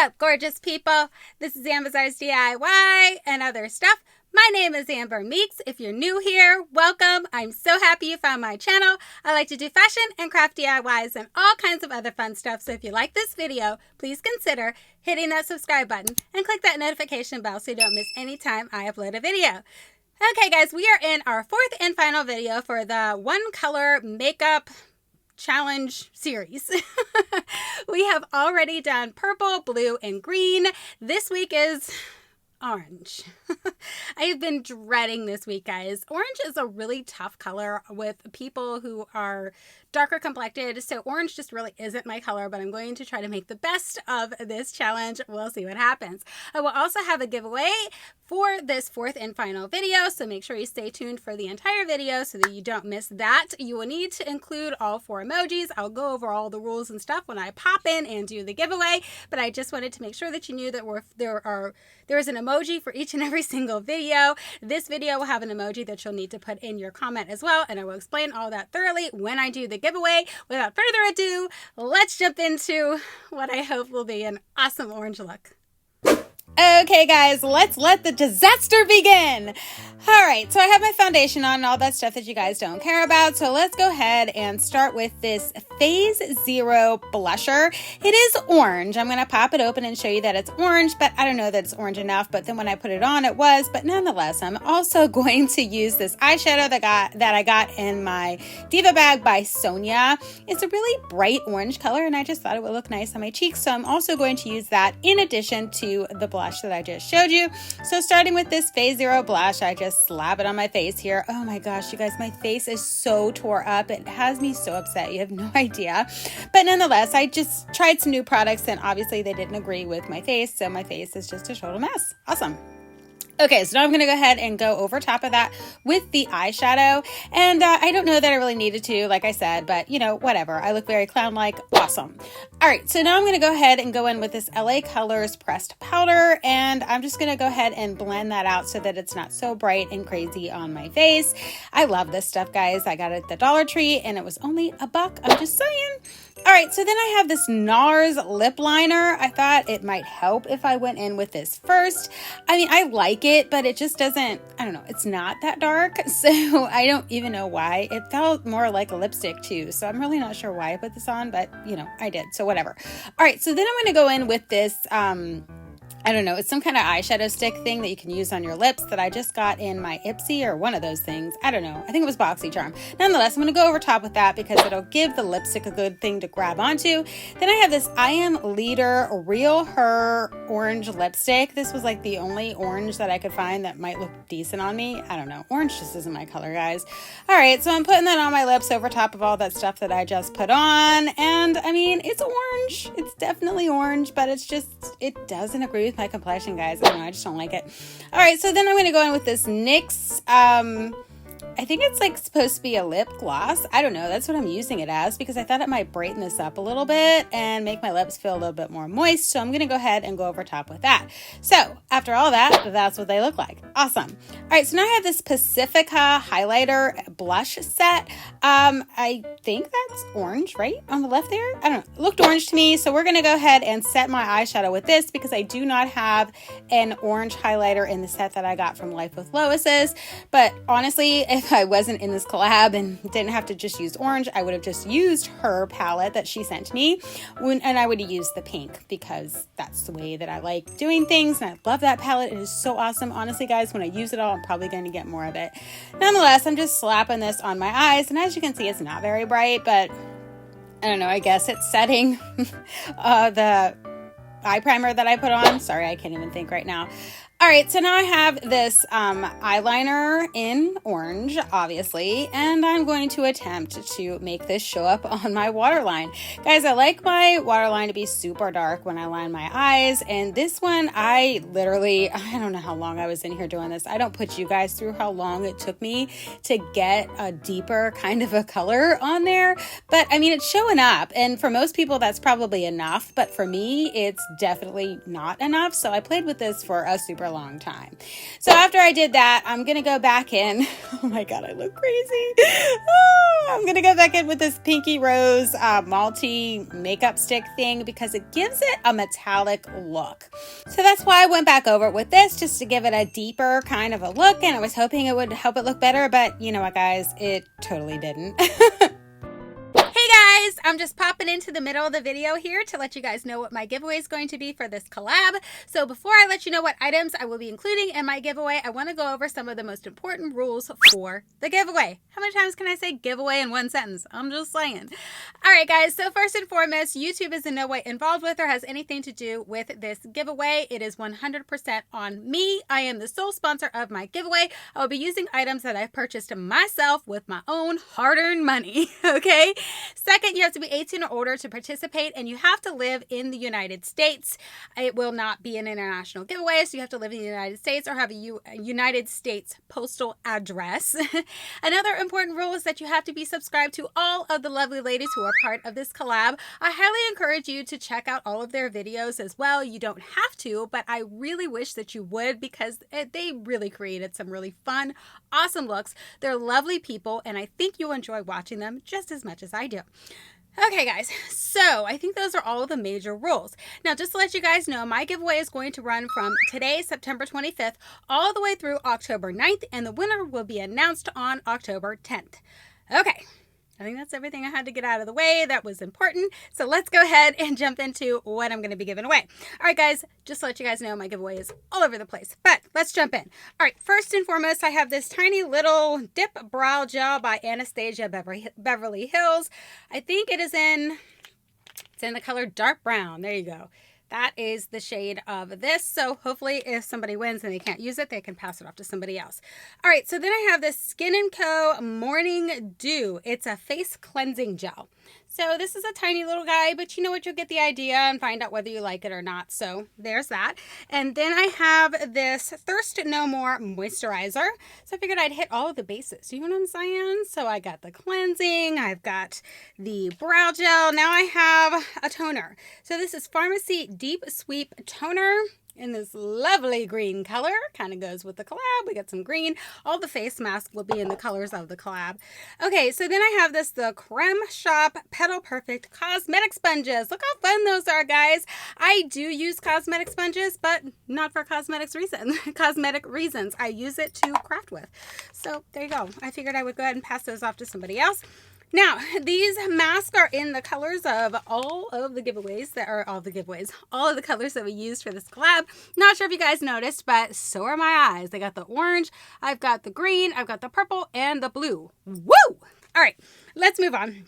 up, gorgeous people? This is Amber's DIY and other stuff. My name is Amber Meeks. If you're new here, welcome. I'm so happy you found my channel. I like to do fashion and craft DIYs and all kinds of other fun stuff. So if you like this video, please consider hitting that subscribe button and click that notification bell so you don't miss any time I upload a video. Okay, guys, we are in our fourth and final video for the one color makeup challenge series. We have already done purple, blue, and green. This week is orange. I have been dreading this week, guys. Orange is a really tough color with people who are darker complected, so orange just really isn't my color, but I'm going to try to make the best of this challenge. We'll see what happens. I will also have a giveaway for this fourth and final video, so make sure you stay tuned for the entire video so that you don't miss that. You will need to include all 4 emojis. I'll go over all the rules and stuff when I pop in and do the giveaway, but I just wanted to make sure that you knew that there is an emoji for each and every single video. This video will have an emoji that you'll need to put in your comment as well, and I will explain all that thoroughly when I do the giveaway. Without further ado, let's jump into what I hope will be an awesome orange look. Okay, guys, let's let the disaster begin. All right, so I have my foundation on and all that stuff that you guys don't care about. So let's go ahead and start with this Phase Zero blusher. It is orange. I'm going to pop it open and show you that it's orange, but I don't know that it's orange enough. But then when I put it on, it was. But nonetheless, I'm also going to use this eyeshadow that I got in my Diva bag by Sonia. It's a really bright orange color, and I just thought it would look nice on my cheeks. So I'm also going to use that in addition to the blush that I just showed you. So starting with this Phase Zero blush, I just slap it on my face here. Oh my gosh, you guys, my face is so tore up. It has me so upset. You have no idea. But nonetheless, I just tried some new products and obviously they didn't agree with my face. So my face is just a total mess. Awesome. Okay, so now I'm going to go ahead and go over top of that with the eyeshadow. And I don't know that I really needed to, like I said, but you know, whatever. I look very clown-like. Awesome. All right, so now I'm going to go ahead and go in with this LA Colors pressed powder. And I'm just going to go ahead and blend that out so that it's not so bright and crazy on my face. I love this stuff, guys. I got it at the Dollar Tree and it was only $1. I'm just saying. All right, so then I have this NARS lip liner. I thought it might help if I went in with this first. I mean, I like it, but it just doesn't, I don't know, it's not that dark. So I don't even know why. It felt more like a lipstick too. So I'm really not sure why I put this on, but you know, I did. So whatever. All right, so then I'm going to go in with this, I don't know, it's some kind of eyeshadow stick thing that you can use on your lips that I just got in my Ipsy or one of those things. I don't know. I think it was BoxyCharm. Nonetheless, I'm going to go over top with that because it'll give the lipstick a good thing to grab onto. Then I have this I Am Leader Real Her orange lipstick. This was like the only orange that I could find that might look decent on me. I don't know. Orange just isn't my color, guys. All right, so I'm putting that on my lips over top of all that stuff that I just put on. And I mean, it's orange. It's definitely orange, but it's just, it doesn't agree with my complexion, guys. I don't know, I just don't like it. All right, so then I'm going to go in with this NYX I think it's like supposed to be a lip gloss. I don't know. That's what I'm using it as because I thought it might brighten this up a little bit and make my lips feel a little bit more moist. So I'm going to go ahead and go over top with that. So after all that, that's what they look like. Awesome. All right. So now I have this Pacifica highlighter blush set. I think that's orange, right? On the left there. I don't know. It looked orange to me. So we're going to go ahead and set my eyeshadow with this because I do not have an orange highlighter in the set that I got from Life with Lois's. But honestly, if I wasn't in this collab and didn't have to just use orange, I would have just used her palette that she sent me and I would have used the pink because that's the way that I like doing things and I love that palette. It is so awesome. Honestly, guys, when I use it all, I'm probably going to get more of it. Nonetheless, I'm just slapping this on my eyes and as you can see, it's not very bright, but I don't know, I guess it's setting the eye primer that I put on. Sorry, I can't even think right now. All right, so now I have this eyeliner in orange, obviously, and I'm going to attempt to make this show up on my waterline. Guys, I like my waterline to be super dark when I line my eyes, and this one, I don't know how long I was in here doing this. I don't put you guys through how long it took me to get a deeper kind of a color on there, but I mean, it's showing up, and for most people, that's probably enough, but for me, it's definitely not enough, so I played with this for a super long time. So after I did that, I'm going to go back in. Oh my God, I look crazy. Oh, I'm going to go back in with this Pinky Rose multi makeup stick thing because it gives it a metallic look. So that's why I went back over it with this, just to give it a deeper kind of a look, and I was hoping it would help it look better, but you know what, guys, it totally didn't. Hey guys, I'm just popping into the middle of the video here to let you guys know what my giveaway is going to be for this collab. So before I let you know what items I will be including in my giveaway, I want to go over some of the most important rules for the giveaway. How many times can I say giveaway in one sentence? I'm just saying. All right, guys. So first and foremost, YouTube is in no way involved with or has anything to do with this giveaway. It is 100% on me. I am the sole sponsor of my giveaway. I will be using items that I've purchased myself with my own hard-earned money. Okay. Second, you have to be 18 or older to participate, and you have to live in the United States. It will not be an international giveaway, so you have to live in the United States or have a United States postal address. Another important rule is that you have to be subscribed to all of the lovely ladies who are part of this collab. I highly encourage you to check out all of their videos as well. You don't have to, but I really wish that you would, because they really created some really fun, awesome looks. They're lovely people, and I think you'll enjoy watching them just as much as I do. Okay, guys, so I think those are all of the major rules. Now, just to let you guys know, my giveaway is going to run from today, September 25th, all the way through October 9th, and the winner will be announced on October 10th. Okay. I think that's everything I had to get out of the way that was important. So let's go ahead and jump into what I'm going to be giving away. All right, guys, just to let you guys know, my giveaway is all over the place, but let's jump in. All right, first and foremost, I have this tiny little dip brow gel by Anastasia Beverly Hills. I think it's in the color dark brown. There you go. That is the shade of this. So hopefully if somebody wins and they can't use it, they can pass it off to somebody else. All right, so then I have this Skin & Co. Morning Dew. It's a face cleansing gel. So this is a tiny little guy, but you know what, you'll get the idea and find out whether you like it or not. So there's that. And then I have this Thirst No More moisturizer. So I figured I'd hit all of the bases. You know what I'm saying? So I got the cleansing, I've got the brow gel. Now I have a toner. So this is Pharmacy Deep Sweep Toner in this lovely green color. Kind of goes with the collab. We got some green. All the face masks will be in the colors of the collab. Okay, so then I have the Creme Shop Petal Perfect Cosmetic Sponges. Look how fun those are, guys. I do use cosmetic sponges, but not for cosmetic reasons. I use it to craft with. So there you go. I figured I would go ahead and pass those off to somebody else. Now, these masks are in the colors of all of the colors that we used for this collab. Not sure if you guys noticed, but so are my eyes. I got the orange, I've got the green, I've got the purple, and the blue. Woo! All right, let's move on.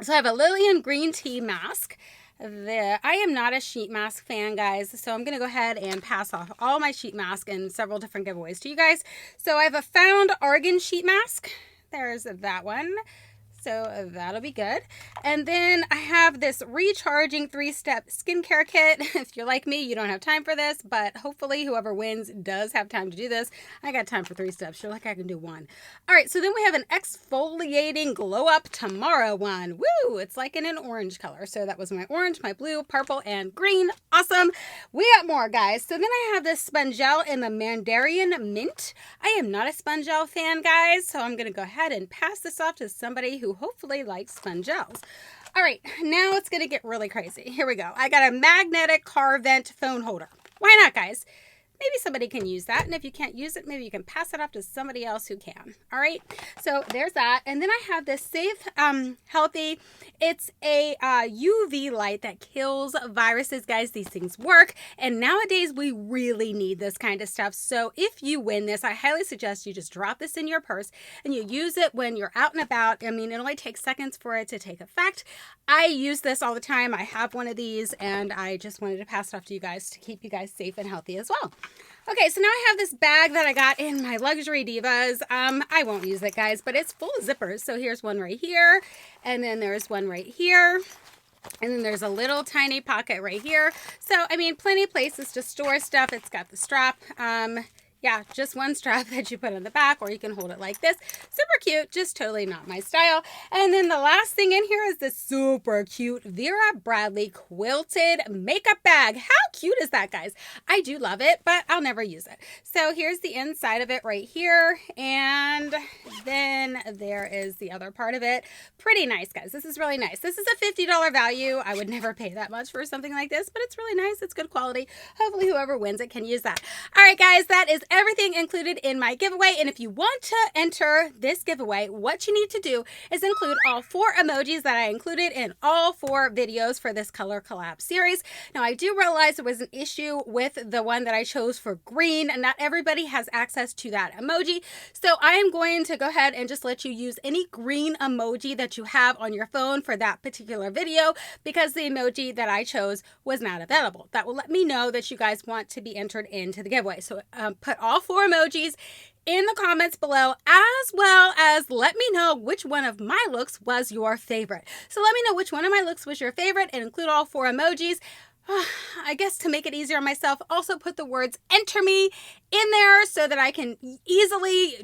So I have a Lillian green tea mask. I am not a sheet mask fan, guys, so I'm going to go ahead and pass off all my sheet masks in several different giveaways to you guys. So I have a Found Argan sheet mask. There's that one. So that'll be good. And then I have this recharging 3-step skincare kit. If you're like me, you don't have time for this, but hopefully whoever wins does have time to do this. I got time for 3 steps. You're like, I can do 1. All right, so then we have an exfoliating glow up tomorrow one. Woo! It's like in an orange color. So that was my orange, my blue, purple, and green. Awesome. We got more, guys. So then I have this Spongel in the Mandarin Mint. I am not a Spongel fan, guys, so I'm going to go ahead and pass this off to somebody who hopefully likes Spongels. All right, now it's going to get really crazy. Here we go. I got a magnetic car vent phone holder. Why not, guys? Maybe somebody can use that, and if you can't use it, maybe you can pass it off to somebody else who can. All right, so there's that. And then I have this Safe Healthy. It's a UV light that kills viruses, guys. These things work, and nowadays we really need this kind of stuff. So if you win this, I highly suggest you just drop this in your purse and you use it when you're out and about. I mean, it only takes seconds for it to take effect. I use this all the time. I have one of these, and I just wanted to pass it off to you guys to keep you guys safe and healthy as well. Okay, so now I have this bag that I got in my Luxury Divas. I won't use it, guys, but it's full of zippers. So here's one right here, and then there's one right here, and then there's a little tiny pocket right here. So, I mean, plenty of places to store stuff. It's got the strap Yeah, just one strap that you put on the back, or you can hold it like this. Super cute, just totally not my style. And then the last thing in here is this super cute Vera Bradley quilted makeup bag. How cute is that, guys? I do love it, but I'll never use it. So here's the inside of it right here. And then there is the other part of it. Pretty nice, guys. This is really nice. This is a $50 value. I would never pay that much for something like this, but it's really nice. It's good quality. Hopefully whoever wins it can use that. All right, guys, that is everything included in my giveaway. And if you want to enter this giveaway, what you need to do is include all 4 emojis that I included in all 4 videos for this color collab series. Now, I do realize there was an issue with the one that I chose for green, and not everybody has access to that emoji. So I am going to go ahead and just let you use any green emoji that you have on your phone for that particular video, because the emoji that I chose was not available. That will let me know that you guys want to be entered into the giveaway. So put all 4 emojis in the comments below, as well as let me know which one of my looks was your favorite. So let me know which one of my looks was your favorite and include all 4 emojis. I guess to make it easier on myself, also put the words "enter me" in there so that I can easily,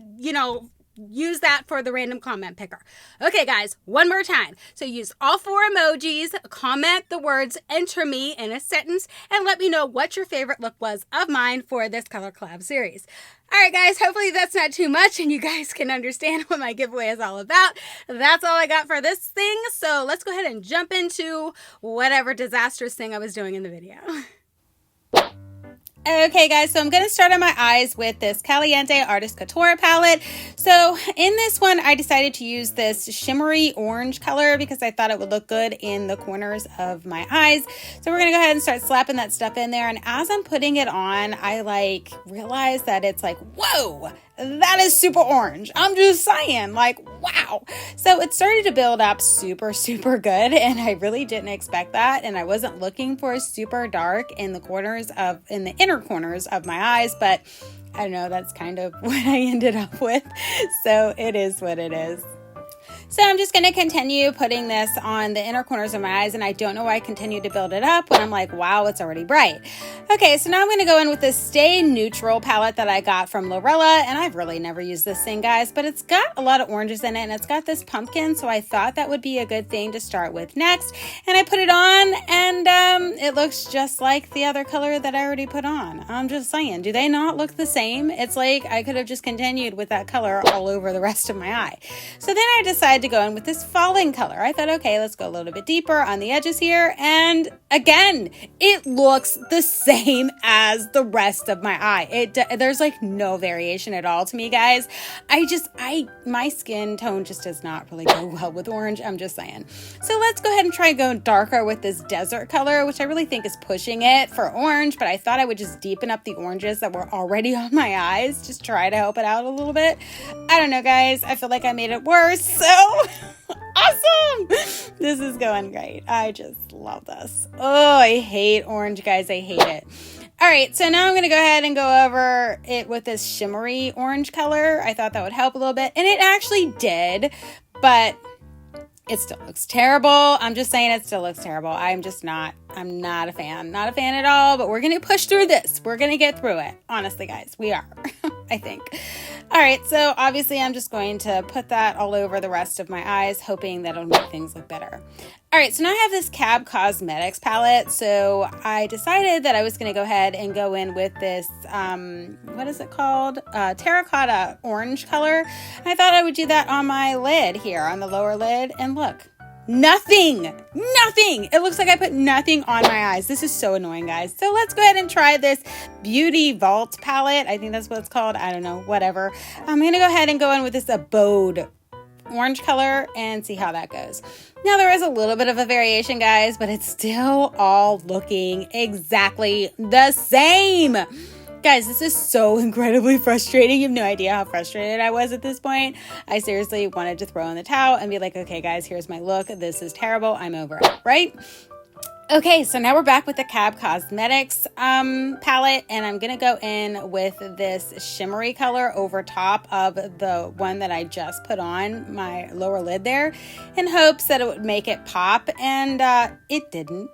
use that for the random comment picker. Okay, guys, one more time. So use all 4 emojis, comment the words "enter me" in a sentence, and let me know what your favorite look was of mine for this color collab series. All right, guys, hopefully that's not too much and you guys can understand what my giveaway is all about. That's all I got for this thing. So let's go ahead and jump into whatever disastrous thing I was doing in the video. Okay, guys, so I'm going to start on my eyes with this Caliente Artist Couture palette. So in this one, I decided to use this shimmery orange color because I thought it would look good in the corners of my eyes. So we're going to go ahead and start slapping that stuff in there. And as I'm putting it on, I realized that it's like, whoa, that is super orange. I'm just saying, wow. So it started to build up super, super good. And I really didn't expect that. And I wasn't looking for super dark in the inner corners of my eyes, but I don't know, that's kind of what I ended up with. So it is what it is. So I'm just going to continue putting this on the inner corners of my eyes, and I don't know why I continue to build it up when I'm like, wow, it's already bright. Okay, so now I'm going to go in with this Stay Neutral palette that I got from Lorella, and I've really never used this thing, guys, but it's got a lot of oranges in it, and it's got this pumpkin, so I thought that would be a good thing to start with next. And I put it on, and it looks just like the other color that I already put on. I'm just saying, do they not look the same? It's like I could have just continued with that color all over the rest of my eye. So then I decided to go in with this falling color. I thought, okay, let's go a little bit deeper on the edges here. And again, it looks the same as the rest of my eye. There's no variation at all to me, guys. My skin tone just does not really go well with orange. I'm just saying. So let's go ahead and try going darker with this desert color, which I really think is pushing it for orange, but I thought I would just deepen up the oranges that were already on my eyes. Just try to help it out a little bit. I don't know, guys. I feel like I made it worse. So awesome! This is going great. I just love this. Oh, I hate orange, guys. I hate it. All right, so now I'm going to go ahead and go over it with this shimmery orange color. I thought that would help a little bit, and it actually did, but it still looks terrible. I'm just saying it still looks terrible. I'm not a fan. Not a fan at all, but we're going to push through this. We're going to get through it. Honestly, guys, we are, I think. All right, so obviously I'm just going to put that all over the rest of my eyes, hoping that it'll make things look better. All right, so now I have this Cab Cosmetics palette. So I decided that I was going to go ahead and go in with this, what is it called? Terracotta orange color. I thought I would do that on my lid here, on the lower lid. And look, nothing. It looks like I put nothing on my eyes. This is so annoying, guys. So let's go ahead and try this Beauty Vault palette. I think that's what it's called. I don't know, whatever. I'm going to go ahead and go in with this Abode orange color and see how that goes. Now there is a little bit of a variation, guys, but it's still all looking exactly the same. Guys, this is so incredibly frustrating. You have no idea how frustrated I was at this point. I seriously wanted to throw in the towel and be like, okay, guys, here's my look. This is terrible. I'm over it, right? Okay, so now we're back with the Cab Cosmetics palette, and I'm going to go in with this shimmery color over top of the one that I just put on my lower lid there in hopes that it would make it pop, and it didn't.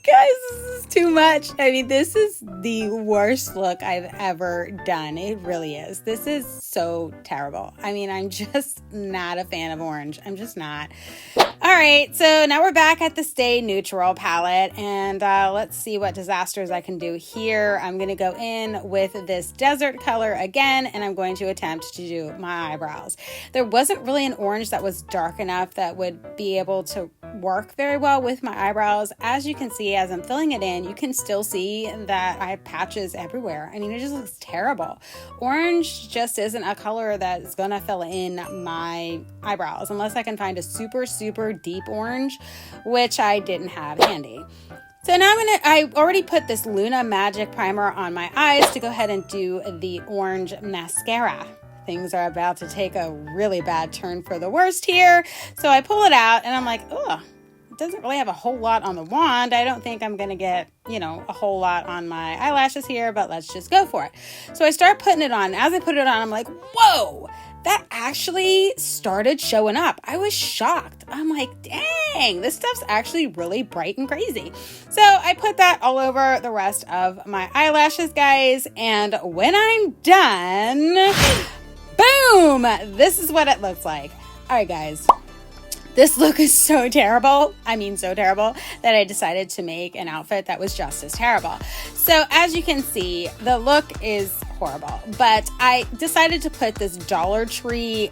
Guys, this is too much. I mean, this is the worst look I've ever done. It really is. This is so terrible. I mean, I'm just not a fan of orange. I'm just not. All right, so now we're back at the Stay Neutral palette, and let's see what disasters I can do here. I'm going to go in with this desert color again, and I'm going to attempt to do my eyebrows. There wasn't really an orange that was dark enough that would be able to work very well with my eyebrows. As you can see, as I'm filling it in, you can still see that I have patches everywhere. I mean, it just looks terrible. Orange just isn't a color that's going to fill in my eyebrows unless I can find a super deep orange, which I didn't have handy. So now I already put this Luna Magic Primer on my eyes to go ahead and do the orange mascara. Things are about to take a really bad turn for the worst here. So I pull it out and I'm like, ugh, it doesn't really have a whole lot on the wand. I don't think I'm going to get, a whole lot on my eyelashes here, but let's just go for it. So I start putting it on. As I put it on, I'm like, whoa, that actually started showing up. I was shocked. I'm like, dang, this stuff's actually really bright and crazy. So I put that all over the rest of my eyelashes, guys. And when I'm done, boom, this is what it looks like. All right, guys. This look is so terrible. I mean, so terrible that I decided to make an outfit that was just as terrible. So as you can see, the look is horrible, but I decided to put this Dollar Tree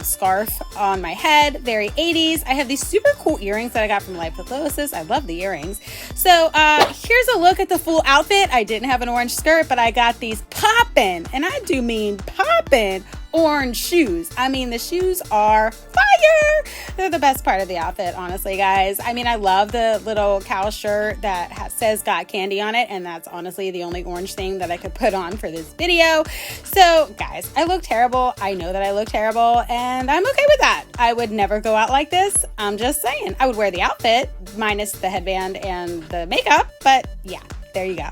scarf on my head, very 80s. I have these super cool earrings that I got from Life with Lois. I love the earrings. So here's a look at the full outfit. I didn't have an orange skirt, but I got these poppin', and I do mean poppin', orange shoes. I mean, the shoes are fire. They're the best part of the outfit, honestly, guys. I mean, I love the little cow shirt that says got candy on it, and that's honestly the only orange thing that I could put on for this video. So, guys, I look terrible. I know that I look terrible, and I'm okay with that. I would never go out like this. I'm just saying. I would wear the outfit minus the headband and the makeup, but yeah. There you go.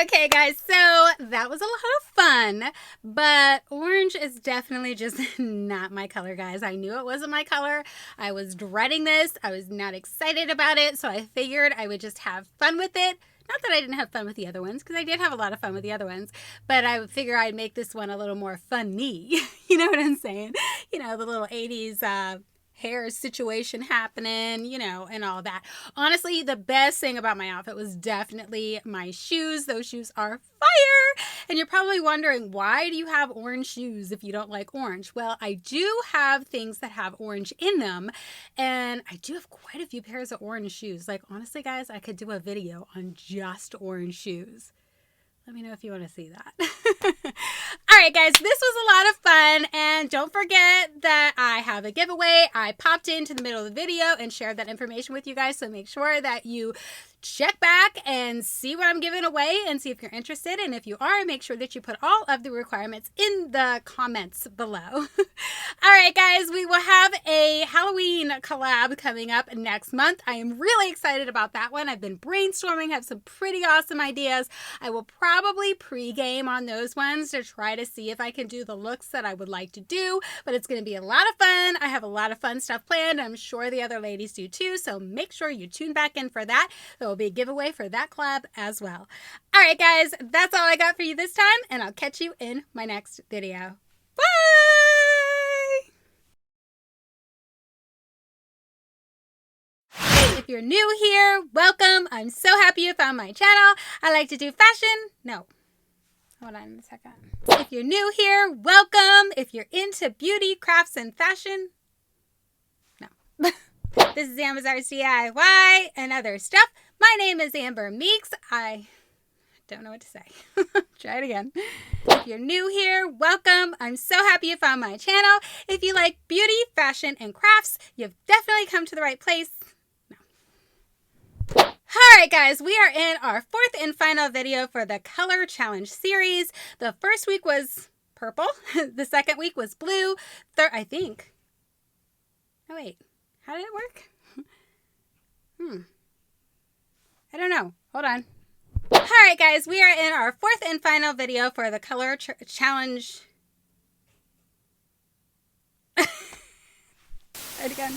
Okay, guys, so that was a lot of fun, but orange is definitely just not my color, guys. I knew it wasn't my color. I was dreading this. I was not excited about it, so I figured I would just have fun with it. Not that I didn't have fun with the other ones, because I did have a lot of fun with the other ones, but I would figure I'd make this one a little more funny. You know what I'm saying? The little 80s hair situation happening, and all that. Honestly, the best thing about my outfit was definitely my shoes. Those shoes are fire. And you're probably wondering, why do you have orange shoes if you don't like orange? Well, I do have things that have orange in them, and I do have quite a few pairs of orange shoes. Like, honestly, guys, I could do a video on just orange shoes. Let me know if you want to see that. All right, guys, this was a lot of fun. And don't forget that I have a giveaway. I popped into the middle of the video and shared that information with you guys. So make sure that you check back and see what I'm giving away and see if you're interested. And if you are, make sure that you put all of the requirements in the comments below. All right, guys, we will have a Halloween collab coming up next month. I am really excited about that one. I've been brainstorming, have some pretty awesome ideas. I will probably pre-game on those ones to try to see if I can do the looks that I would like to do, but it's going to be a lot of fun. I have a lot of fun stuff planned. I'm sure the other ladies do too, so make sure you tune back in for that. There will be a giveaway for that collab as well. All right, guys, that's all I got for you this time, and I'll catch you in my next video. Bye! If you're new here, welcome. I'm so happy you found my channel. I like to do fashion. No. Hold on a second. If you're new here, welcome. If you're into beauty, crafts, and fashion, no. This is Amber's DIY and other stuff. My name is Amber Meeks. I don't know what to say. Try it again. If you're new here, welcome. I'm so happy you found my channel. If you like beauty, fashion, and crafts, you've definitely come to the right place. All right, guys, we are in our fourth and final video for the Color Challenge series. The first week was purple. The second week was blue. Third, I think. Oh, wait. How did it work? I don't know. Hold on. All right, guys, we are in our fourth and final video for the Color Challenge. Try it again.